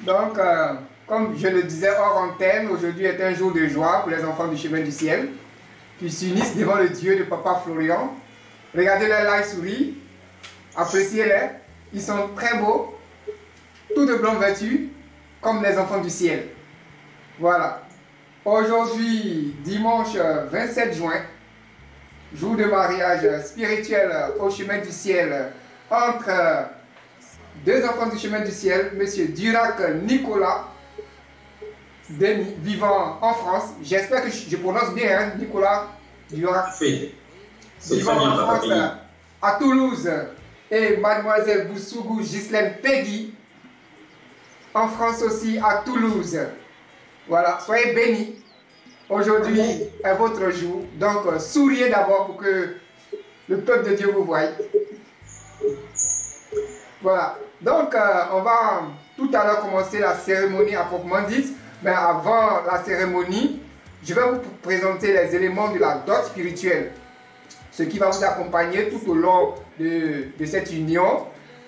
Donc, comme je le disais hors antenne, aujourd'hui est un jour de joie pour les enfants du chemin du ciel qui s'unissent devant le Dieu de Papa Florian. Regardez-les là, ils sourient, appréciez-les, ils sont très beaux, tout de blanc vêtus, comme les enfants du ciel. Voilà. Aujourd'hui, dimanche 27 juin, jour de mariage spirituel au chemin du ciel entre deux enfants du chemin du ciel, M. Durac Nicolas Denis, vivant en France. J'espère que je prononce bien, hein, Nicolas Durac. Vivant en France, à Toulouse. Et Mademoiselle Boussougou Ghislaine Peggy, en France aussi, à Toulouse. Voilà, soyez bénis. Aujourd'hui est votre jour. Donc, souriez d'abord pour que le peuple de Dieu vous voie. Voilà. Donc, on va tout à l'heure commencer la cérémonie à proprement dite. Mais avant la cérémonie, je vais vous présenter les éléments de la dot spirituelle. Ce qui va vous accompagner tout au long de cette union.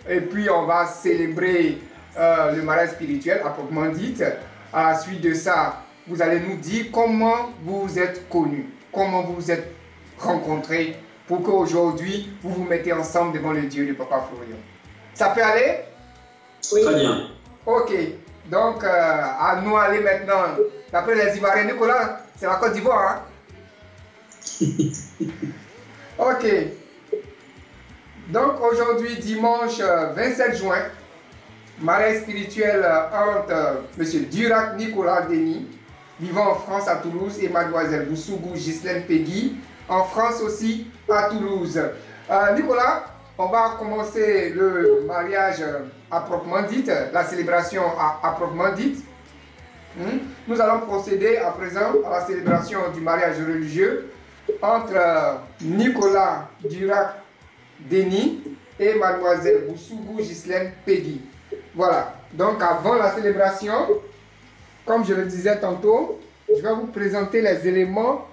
Et puis, on va célébrer le mariage spirituel à proprement dite. À la suite de ça, vous allez nous dire comment vous vous êtes connus, comment vous vous êtes rencontrés pour qu'aujourd'hui, vous vous mettez ensemble devant le Dieu de Papa Florian. Ça peut aller? Oui. Très bien. Ok. Donc, à nous aller maintenant. D'après les Ivoiriens, Nicolas, c'est la Côte d'Ivoire. Hein? Ok. Donc, aujourd'hui, dimanche 27 juin, mariage spirituel entre M. Durac Nicolas Denis, vivant en France à Toulouse, et Mademoiselle Boussougou Ghislaine Peggy, en France aussi à Toulouse. Nicolas, on va commencer le mariage à proprement dite, la célébration à proprement dite. Nous allons procéder à présent à la célébration du mariage religieux entre Nicolas Durac Denis et Mademoiselle Boussougou Ghislaine Peggy. Voilà, donc avant la célébration, comme je le disais tantôt, je vais vous présenter les éléments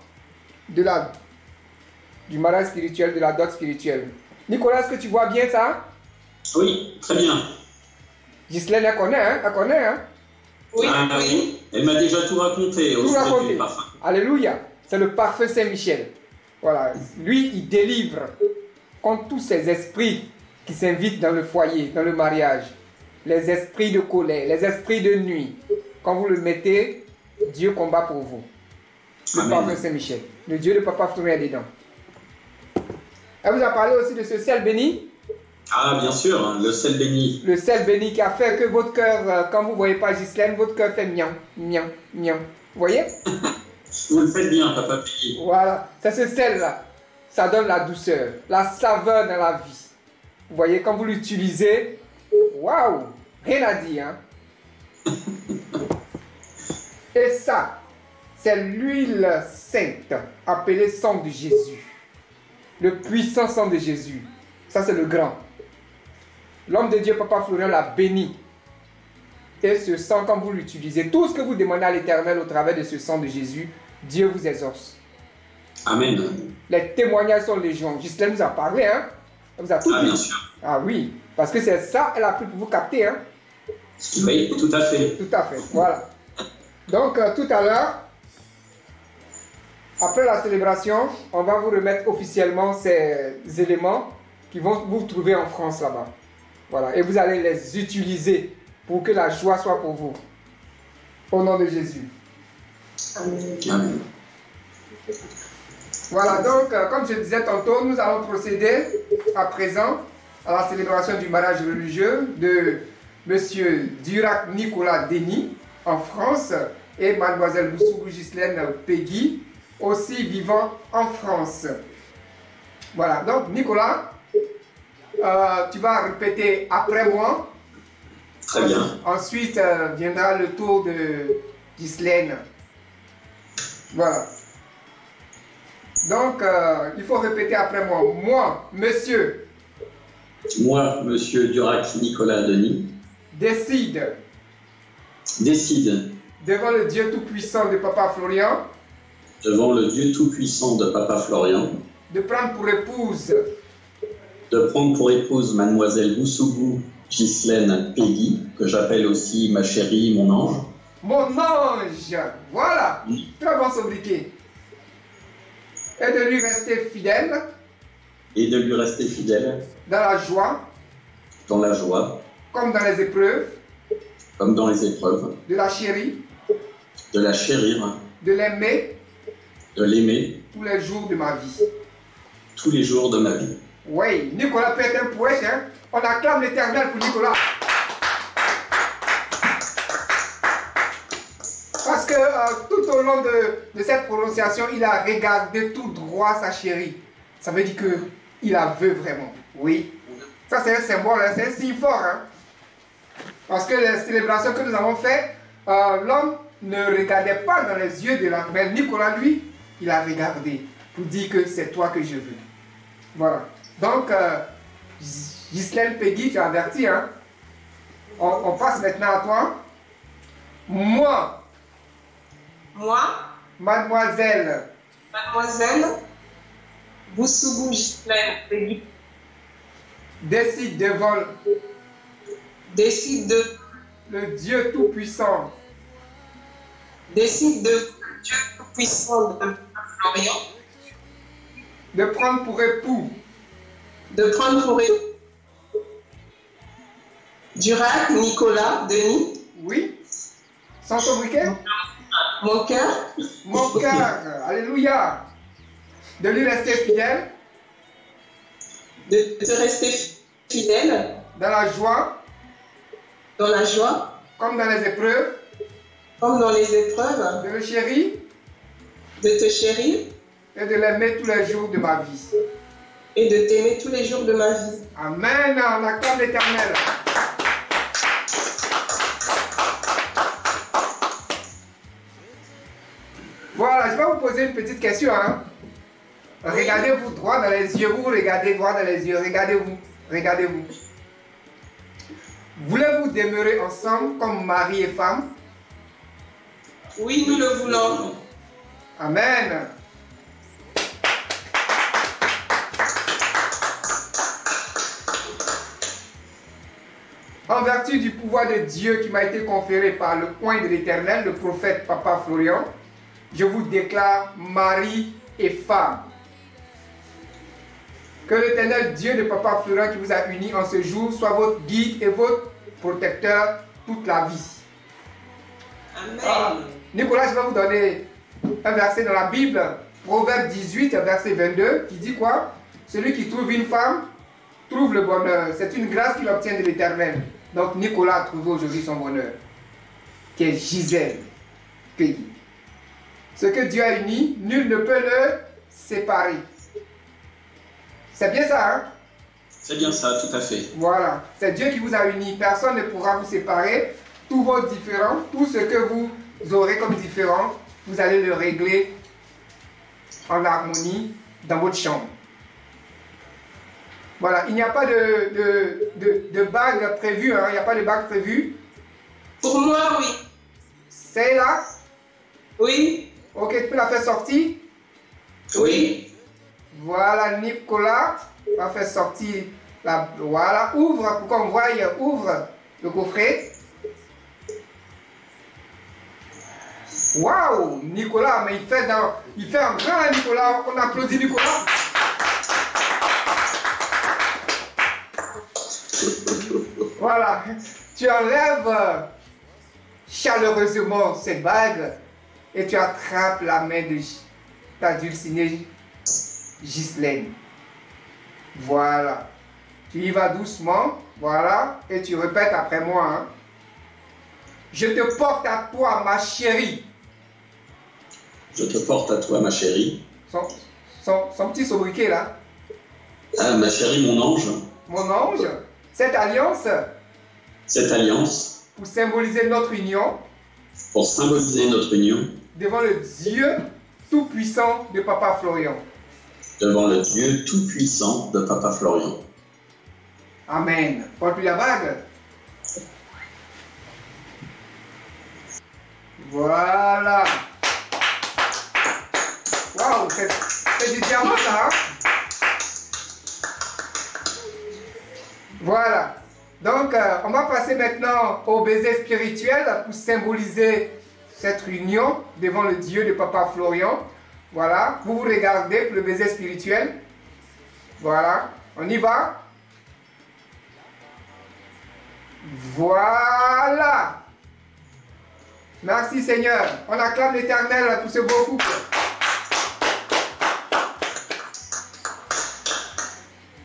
du mariage spirituel, de la dot spirituelle. Nicolas, est-ce que tu vois bien ça? Oui, très bien. Ghislaine, elle connaît, hein? Elle connaît, hein? Oui, oui. Elle m'a déjà tout raconté. Tout raconté. Alléluia. C'est le parfum Saint-Michel. Voilà. Lui, il délivre contre tous ces esprits qui s'invitent dans le foyer, dans le mariage. Les esprits de colère, les esprits de nuit. Quand vous le mettez, Dieu combat pour vous. Le parfum Saint-Michel. Le Dieu de Papa Florian est dedans. Elle vous a parlé aussi de ce sel béni? Ah, bien sûr, le sel béni. Le sel béni qui a fait que votre cœur, quand vous ne voyez pas Ghislaine, votre cœur fait miam, miam, miam. Vous voyez? Vous le faites bien, Papa Peggy. Voilà, c'est ce sel-là. Ça donne la douceur, la saveur dans la vie. Vous voyez, quand vous l'utilisez, waouh, rien à dire. Hein? Et ça, c'est l'huile sainte, appelée sang de Jésus. Le puissant sang de Jésus. Ça, c'est le grand. L'homme de Dieu, Papa Florian, l'a béni. Et ce sang, quand vous l'utilisez, tout ce que vous demandez à l'Éternel au travers de ce sang de Jésus, Dieu vous exauce. Amen. Les témoignages sont légion. Ghislaine vous a parlé, hein? Elle vous a tout dit. Bien sûr. Ah oui, parce que c'est ça, elle a pris pour vous capter, hein? Oui, tout à fait. Tout à fait, voilà. Donc, tout à l'heure, après la célébration, on va vous remettre officiellement ces éléments qui vont vous trouver en France là-bas. Voilà, et vous allez les utiliser pour que la joie soit pour vous. Au nom de Jésus. Amen. Voilà, donc, comme je disais tantôt, nous allons procéder à présent à la célébration du mariage religieux de M. Durac Nicolas Denis en France et Mademoiselle Boussougou Ghislaine Peggy, aussi vivant en France. Voilà, donc Nicolas, tu vas répéter après moi. Très bien. Ensuite viendra le tour de Ghislaine. Voilà. Donc, il faut répéter après moi. Moi, monsieur. Moi, monsieur Durac Nicolas Denis. Décide. Décide. Devant le Dieu Tout-Puissant de Papa Florian. Devant le Dieu Tout-Puissant de Papa Florian. De prendre pour épouse. De prendre pour épouse Mademoiselle Boussougou Ghislaine Peggy, que j'appelle aussi ma chérie, mon ange. Mon ange, voilà, très bon sobriquet. Et de lui rester fidèle. Et de lui rester fidèle. Dans la joie. Dans la joie. Comme dans les épreuves. Comme dans les épreuves. De la chérir. De la chérir. De l'aimer. De l'aimer. Tous les jours de ma vie. Tous les jours de ma vie. Oui, Nicolas peut être un poète, hein? On acclame l'Éternel pour Nicolas. Parce que tout au long de cette prononciation, il a regardé tout droit sa chérie. Ça veut dire qu'il la veut vraiment. Oui. Ça, c'est un symbole, hein? C'est un signe fort. Hein? Parce que les célébrations que nous avons faites, l'homme ne regardait pas dans les yeux de la mère. Nicolas, lui, il a regardé pour dire que c'est toi que je veux. Voilà. Donc, Ghislaine Peggy, tu as averti, hein? On passe maintenant à toi. Moi, Mademoiselle Boussougou Ghislaine Peggy, décide de le Dieu Tout-Puissant. Décide de Dieu Tout-Puissant de Florian. De prendre pour époux. Durac, Nicolas, Denis. Oui. Sans sobriquet. Mon cœur. Mon cœur. Alléluia. De lui rester fidèle. De te rester fidèle. Dans la joie. Comme dans les épreuves. De le chérir. De te chérir. Et de l'aimer tous les jours de ma vie. Et de t'aimer tous les jours de ma vie. Amen. On acclame l'Éternel. Voilà, je vais vous poser une petite question. Hein? Regardez-vous droit dans les yeux. Vous regardez droit dans les yeux. Regardez-vous. Regardez-vous. Voulez-vous demeurer ensemble comme mari et femme? Oui, nous le voulons. Amen. En vertu du pouvoir de Dieu qui m'a été conféré par le oint de l'Éternel, le prophète Papa Florian, je vous déclare mari et femme. Que l'Éternel Dieu de Papa Florian qui vous a unis en ce jour soit votre guide et votre protecteur toute la vie. Amen. Nicolas, je vais vous donner un verset dans la Bible, Proverbe 18, verset 22, qui dit quoi? Celui qui trouve une femme trouve le bonheur. C'est une grâce qu'il obtient de l'Éternel. Donc Nicolas a trouvé aujourd'hui son bonheur, qui est Gisèle Peggy. Ce que Dieu a uni, nul ne peut le séparer. C'est bien ça, hein? C'est bien ça, tout à fait. Voilà, c'est Dieu qui vous a unis. Personne ne pourra vous séparer. Tous vos différends, tout ce que vous aurez comme différent, vous allez le régler en harmonie dans votre chambre. Voilà, il n'y a pas de bague prévue, hein? Il n'y a pas de bague prévue. Pour moi, oui. C'est là? Oui. Ok, tu peux la faire sortir? Oui. Voilà, Nicolas va faire sortir la... Voilà, ouvre pour qu'on voie, ouvre le coffret. Waouh, Nicolas, mais il fait un grand Nicolas, on applaudit Nicolas. Voilà, tu enlèves chaleureusement cette bague et tu attrapes la main de ta dulcinée Ghislaine. Voilà, tu y vas doucement, voilà, et tu répètes après moi. Hein. Je te porte à toi, ma chérie. Je te porte à toi, ma chérie. Son petit sobriquet là. Ah, ma chérie, mon ange. Mon ange, cette alliance. Pour symboliser notre union. Pour symboliser notre union. Devant le Dieu Tout-Puissant de Papa Florian. Devant le Dieu Tout-Puissant de Papa Florian. Amen. Porte-lui la bague. Voilà. Waouh, c'est du diamant ça, hein? Voilà. Donc, Donc, on va passer maintenant au baiser spirituel pour symboliser cette union devant le Dieu de Papa Florian. Voilà, vous vous regardez pour le baiser spirituel. Voilà, on y va. Voilà. Merci Seigneur. On acclame l'Éternel pour ce beau couple.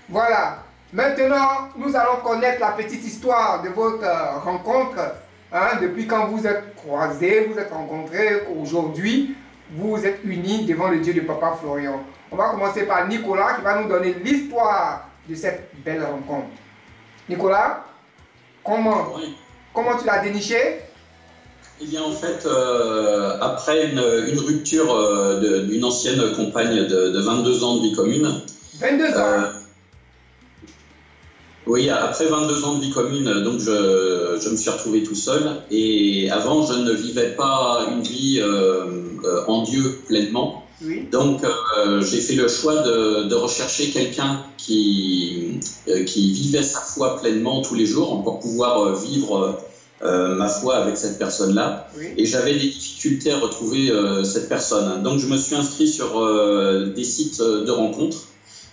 Voilà. Maintenant, nous allons connaître la petite histoire de votre rencontre. Hein, depuis quand vous êtes croisés, vous êtes rencontrés, aujourd'hui, vous êtes unis devant le Dieu de Papa Florian. On va commencer par Nicolas qui va nous donner l'histoire de cette belle rencontre. Nicolas, comment tu l'as déniché? Eh bien, en fait, après une rupture d'une ancienne compagne de 22 ans de vie commune. 22 ans Oui, après 22 ans de vie commune, donc je me suis retrouvé tout seul. Et avant, je ne vivais pas une vie en Dieu pleinement. Oui. Donc, j'ai fait le choix de rechercher quelqu'un qui vivait sa foi pleinement tous les jours pour pouvoir vivre ma foi avec cette personne-là. Oui. Et j'avais des difficultés à retrouver cette personne. Donc, je me suis inscrit sur des sites de rencontres.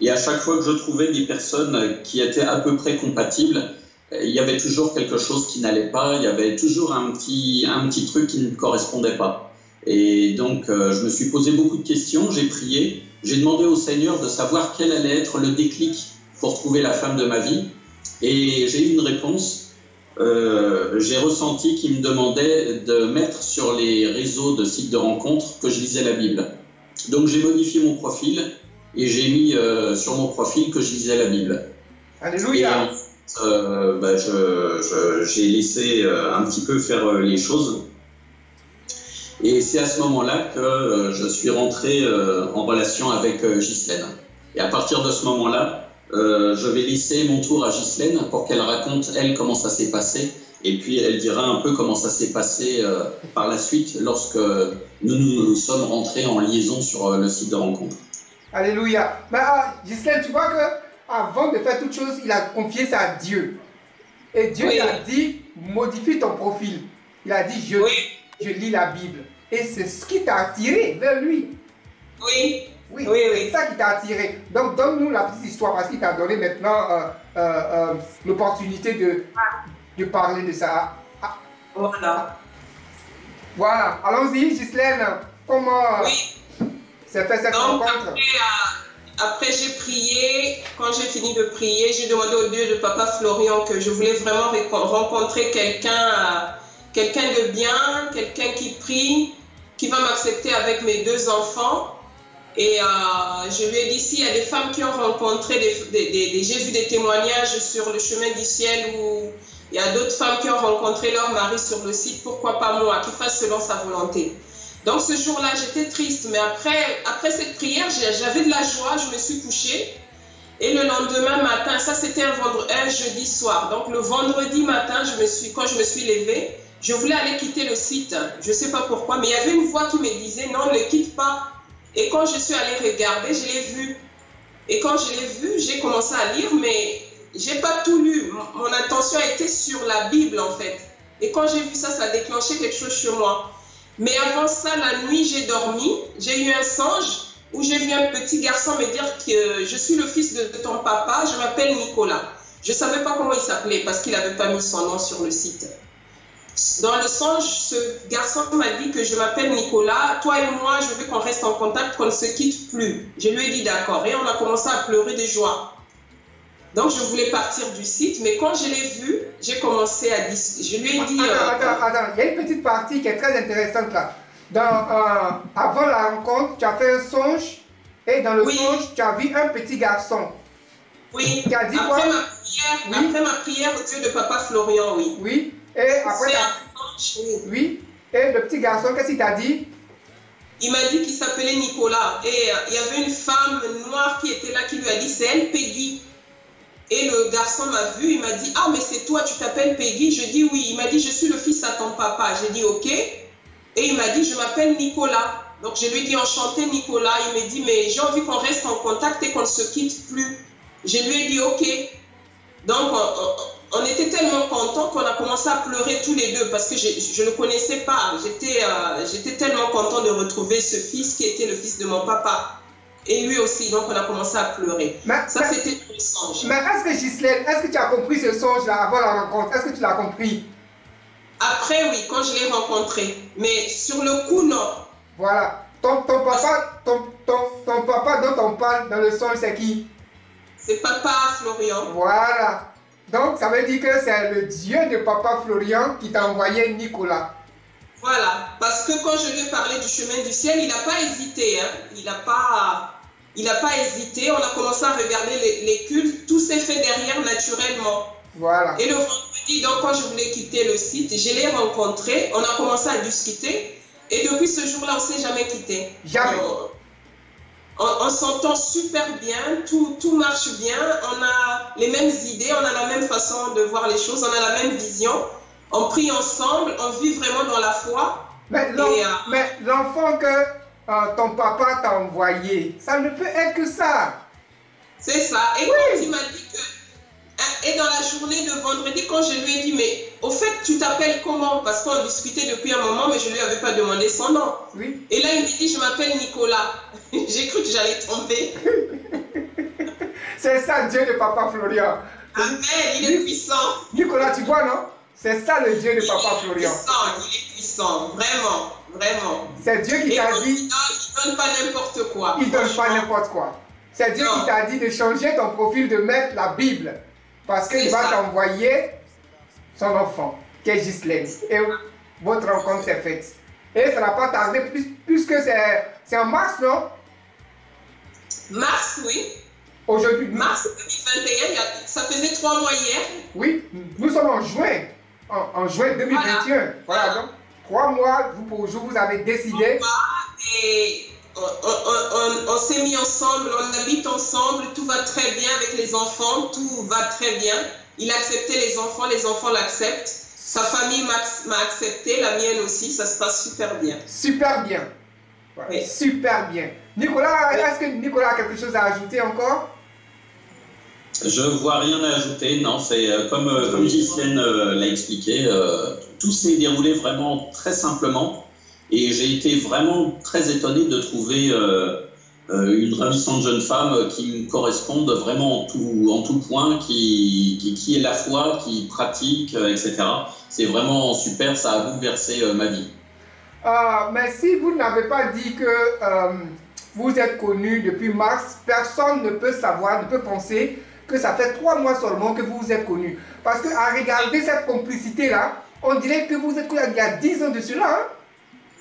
Et à chaque fois que je trouvais des personnes qui étaient à peu près compatibles, il y avait toujours quelque chose qui n'allait pas, il y avait toujours un petit truc qui ne correspondait pas. Et donc, je me suis posé beaucoup de questions, j'ai prié, j'ai demandé au Seigneur de savoir quel allait être le déclic pour trouver la femme de ma vie. Et j'ai eu une réponse. J'ai ressenti qu'il me demandait de mettre sur les réseaux de sites de rencontres que je lisais la Bible. Donc, j'ai modifié mon profil. Et j'ai mis sur mon profil que je lisais la Bible. Alléluia. Et j'ai laissé un petit peu faire les choses. Et c'est à ce moment-là que je suis rentré en relation avec Ghislaine. Et à partir de ce moment-là, je vais laisser mon tour à Ghislaine pour qu'elle raconte, elle, comment ça s'est passé. Et puis, elle dira un peu comment ça s'est passé par la suite lorsque nous sommes rentrés en liaison sur le site de rencontre. Alléluia. Mais Ghislaine, tu vois que avant de faire toute chose, il a confié ça à Dieu. Et Dieu lui a dit, modifie ton profil. Il a dit, je lis la Bible. Et c'est ce qui t'a attiré vers lui. Oui. Oui, c'est ça qui t'a attiré. Donc, donne-nous la petite histoire parce qu'il t'a donné maintenant l'opportunité de parler de ça. Voilà. Voilà. Allons-y, Ghislaine. Comment s'est fait cette rencontre? Après j'ai prié. Quand j'ai fini de prier, j'ai demandé au Dieu de Papa Florian que je voulais vraiment rencontrer quelqu'un de bien, quelqu'un qui prie, qui va m'accepter avec mes 2 enfants. Et je lui ai dit, s'il y a des femmes qui ont rencontré, j'ai vu des témoignages sur le chemin du ciel où il y a d'autres femmes qui ont rencontré leur mari sur le site, pourquoi pas moi, qui fasse selon sa volonté. Donc ce jour-là, j'étais triste, mais après cette prière, j'avais de la joie, je me suis couchée. Et le lendemain matin, ça c'était un jeudi soir, donc le vendredi matin, quand je me suis levée, je voulais aller quitter le site, je ne sais pas pourquoi, mais il y avait une voix qui me disait, non, ne quitte pas. Et quand je suis allée regarder, je l'ai vu. Et quand je l'ai vu, j'ai commencé à lire, mais je n'ai pas tout lu. Mon attention a été sur la Bible en fait. Et quand j'ai vu ça, ça a déclenché quelque chose sur moi. Mais avant ça, la nuit, j'ai dormi. J'ai eu un songe où j'ai vu un petit garçon me dire que je suis le fils de ton papa, je m'appelle Nicolas. Je ne savais pas comment il s'appelait parce qu'il n'avait pas mis son nom sur le site. Dans le songe, ce garçon m'a dit que je m'appelle Nicolas, toi et moi, je veux qu'on reste en contact, qu'on ne se quitte plus. Je lui ai dit d'accord et on a commencé à pleurer de joie. Donc je voulais partir du site, mais quand je l'ai vu, j'ai commencé à discuter. Je lui ai dit... Attends, il y a une petite partie qui est très intéressante là. Avant la rencontre, tu as fait un songe et dans le songe, tu as vu un petit garçon. Oui, qui a dit quoi? Après ma prière au Dieu de Papa Florian, oui. Oui. Et après, oui. Et le petit garçon, qu'est-ce qu'il t'a dit? Il m'a dit qu'il s'appelait Nicolas. Et il y avait une femme noire qui était là, qui lui a dit, c'est elle, Peggy. Et le garçon m'a vu, il m'a dit, ah, mais c'est toi, tu t'appelles Peggy? Je dis oui. Il m'a dit, je suis le fils à ton papa. J'ai dit, ok. Et il m'a dit, je m'appelle Nicolas. Donc je lui ai dit, enchanté Nicolas. Il me dit, mais j'ai envie qu'on reste en contact et qu'on ne se quitte plus. Je lui ai dit, ok. Donc, on était tellement contents qu'on a commencé à pleurer tous les deux parce que je ne le connaissais pas. J'étais tellement content de retrouver ce fils qui était le fils de mon papa. Et lui aussi, donc on a commencé à pleurer. Ça, c'était le songe. Mais est-ce que Ghislaine, est-ce que tu as compris ce songe-là avant la rencontre? Est-ce que tu l'as compris? Après, oui, quand je l'ai rencontré. Mais sur le coup, non. Voilà. Ton papa dont on parle dans le songe, c'est qui? C'est Papa Florian. Voilà. Donc, ça veut dire que c'est le Dieu de Papa Florian qui t'a envoyé Nicolas. Voilà. Parce que quand je lui ai parlé du chemin du ciel, il n'a pas hésité. Hein. Il n'a pas hésité. On a commencé à regarder les cultes. Tout s'est fait derrière naturellement. Voilà. Et le vendredi, donc, quand je voulais quitter le site, je l'ai rencontré. On a commencé à discuter. Et depuis ce jour-là, on ne s'est jamais quitté. Jamais. On s'entend super bien, tout marche bien, on a les mêmes idées, on a la même façon de voir les choses, on a la même vision, on prie ensemble, on vit vraiment dans la foi. Mais l'enfant que ton papa t'a envoyé, ça ne peut être que ça. C'est ça. Et quand il m'a dit que... Et dans la journée de vendredi, quand je lui ai dit, mais au fait, tu t'appelles comment? Parce qu'on discutait depuis un moment, mais je ne lui avais pas demandé son nom. Oui. Et là, il me dit, je m'appelle Nicolas. J'ai cru que j'allais tomber. C'est ça, Dieu de Papa Florian. Amen, il est puissant. Nicolas, tu vois, non? C'est ça le Dieu de Papa Florian. Il est puissant, vraiment, vraiment. C'est Dieu qui t'a dit... Il ne donne pas n'importe quoi. Il ne donne pas n'importe quoi. C'est Dieu qui t'a dit de changer ton profil, de mettre la Bible. Parce qu'il va t'envoyer son enfant, qui est Ghislaine. Et votre rencontre s'est faite. Et ça n'a pas tardé, puisque c'est en mars, non? Mars, oui. Aujourd'hui. Mars 2021, ça faisait 3 mois hier. Oui, nous sommes en juin. En juin 2021. Voilà, donc 3 mois, vous avez décidé. Et on s'est mis ensemble, on habite ensemble, tout va très bien avec les enfants, tout va très bien. Il a accepté les enfants l'acceptent. Sa famille m'a accepté, la mienne aussi, ça se passe super bien. Super bien. Ouais, oui. Super bien. Nicolas, est-ce que Nicolas a quelque chose à ajouter encore? Je ne vois rien à ajouter, non, c'est comme Ghislaine l'a expliqué, tout s'est déroulé vraiment très simplement. Et j'ai été vraiment très étonné de trouver une ravissante jeune femme qui me corresponde vraiment en tout point, qui est la foi, qui pratique, etc. C'est vraiment super, ça a bouleversé ma vie. Mais si vous n'avez pas dit que vous êtes connu depuis mars, personne ne peut savoir, ne peut penser que ça fait 3 mois seulement que vous vous êtes connu. Parce qu'à regarder cette complicité-là, on dirait que vous êtes connu il y a 10 ans de cela. Hein?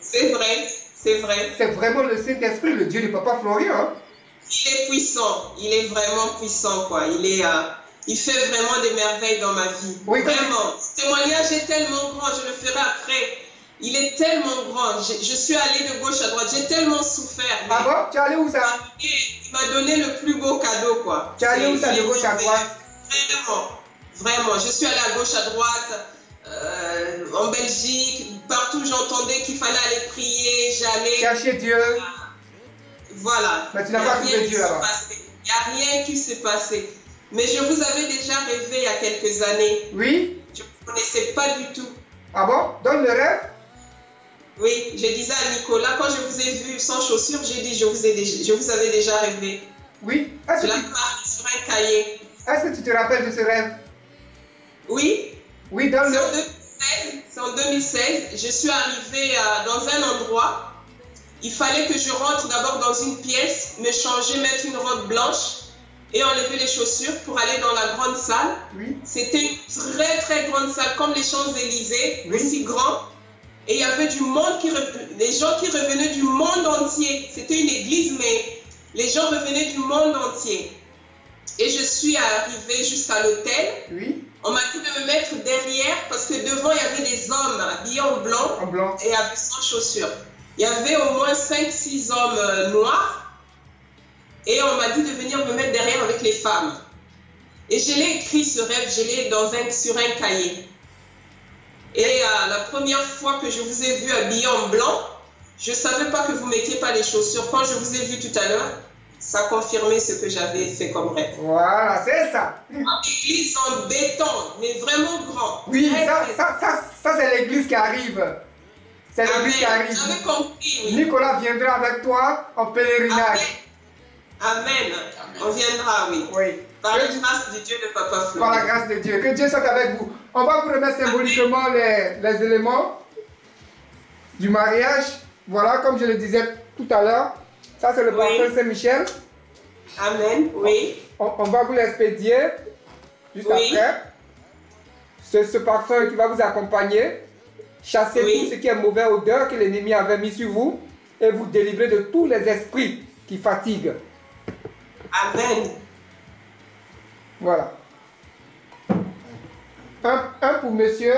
C'est vrai, c'est vrai. C'est vraiment le Saint-Esprit, le Dieu de Papa Florian. Hein? Il est puissant, il est vraiment puissant, quoi. Il fait vraiment des merveilles dans ma vie. Oui, vraiment. Ce témoignage est tellement grand, je le ferai après. Il est tellement grand. Je suis allée de gauche à droite, j'ai tellement souffert. Ah bon? Tu es allé où ça? Il m'a donné le plus beau cadeau, quoi. Tu es allé où ça, de gauche à droite? Vraiment, vraiment. Je suis allée à gauche à droite. En Belgique, partout j'entendais qu'il fallait aller prier, j'allais chercher Dieu. Voilà. Mais tu n'as pas trouvé Dieu là-bas. Il n'y a rien qui s'est passé. Mais je vous avais déjà rêvé il y a quelques années. Oui. Je ne vous connaissais pas du tout. Ah bon? Donne le rêve. Oui, je disais à Nicolas, quand je vous ai vu sans chaussures, j'ai dit je vous avais déjà rêvé. Oui. Je l'avais marqué sur un cahier. Est-ce que tu te rappelles de ce rêve? Oui. Oui, dans le... C'est en 2016, je suis arrivée dans un endroit, il fallait que je rentre d'abord dans une pièce, me changer, mettre une robe blanche et enlever les chaussures pour aller dans la grande salle. Oui. C'était une très très grande salle, comme les Champs-Élysées, oui. Aussi grand. Et il y avait du monde, des gens qui revenaient du monde entier. C'était une église, mais les gens revenaient du monde entier. Et je suis arrivée jusqu'à l'hôtel. Oui. On m'a dit de me mettre derrière parce que devant, il y avait des hommes habillés en blanc, et avec sans chaussures. Il y avait au moins 5-6 hommes noirs et on m'a dit de venir me mettre derrière avec les femmes. Et je l'ai écrit ce rêve, je l'ai sur un cahier. Et la première fois que je vous ai vu habillé en blanc, je ne savais pas que vous ne mettiez pas les chaussures. Quand je vous ai vu tout à l'heure, ça confirmait ce que j'avais fait comme rêve. Voilà, c'est ça. Une église en béton, mais vraiment grand. Oui, Très, ça c'est l'église qui arrive. C'est l'église qui arrive. J'avais compris, oui. Nicolas viendra avec toi en pèlerinage. Amen. On viendra, oui. Oui. Par la grâce de Dieu de Papa Florian. Par la grâce de Dieu. Que Dieu soit avec vous. On va vous remettre symboliquement les éléments du mariage. Voilà, comme je le disais tout à l'heure. Ça, c'est le parfum Saint-Michel. Amen, oui. On va vous l'expédier juste après. C'est ce parfum qui va vous accompagner. Chasser tout ce qui est mauvais odeur que l'ennemi avait mis sur vous et vous délivrer de tous les esprits qui fatiguent. Amen. Voilà. Un pour monsieur,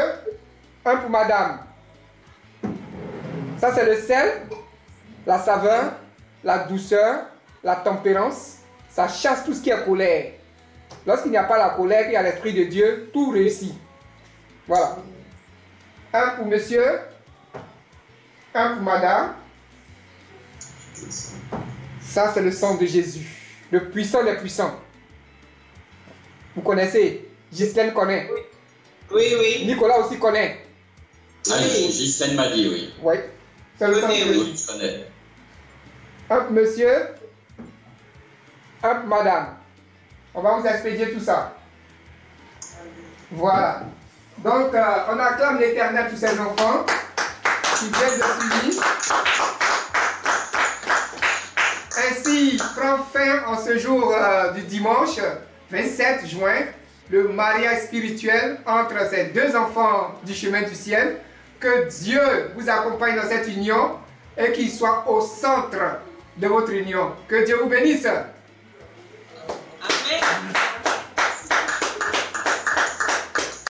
un pour madame. Ça, c'est le sel, la saveur, la douceur, la tempérance. Ça chasse tout ce qui est colère. Lorsqu'il n'y a pas la colère, il y a l'Esprit de Dieu, tout réussit. Voilà. Un pour monsieur, un pour madame. Ça, c'est le sang de Jésus, le puissant des puissants. Vous connaissez? Ghislaine connaît. Oui, oui. Nicolas aussi connaît. Ah, Ghislaine m'a dit, oui. Oui. C'est le sang de Jésus. Oui, je connais. Un pour monsieur, un pour madame. On va vous expédier tout ça. Voilà. Donc, on acclame l'Éternel pour ses enfants qui viennent de s'unir. Ainsi prend fin en ce jour du dimanche 27 juin le mariage spirituel entre ces deux enfants du chemin du ciel. Que Dieu vous accompagne dans cette union et qu'il soit au centre de votre union. Que Dieu vous bénisse.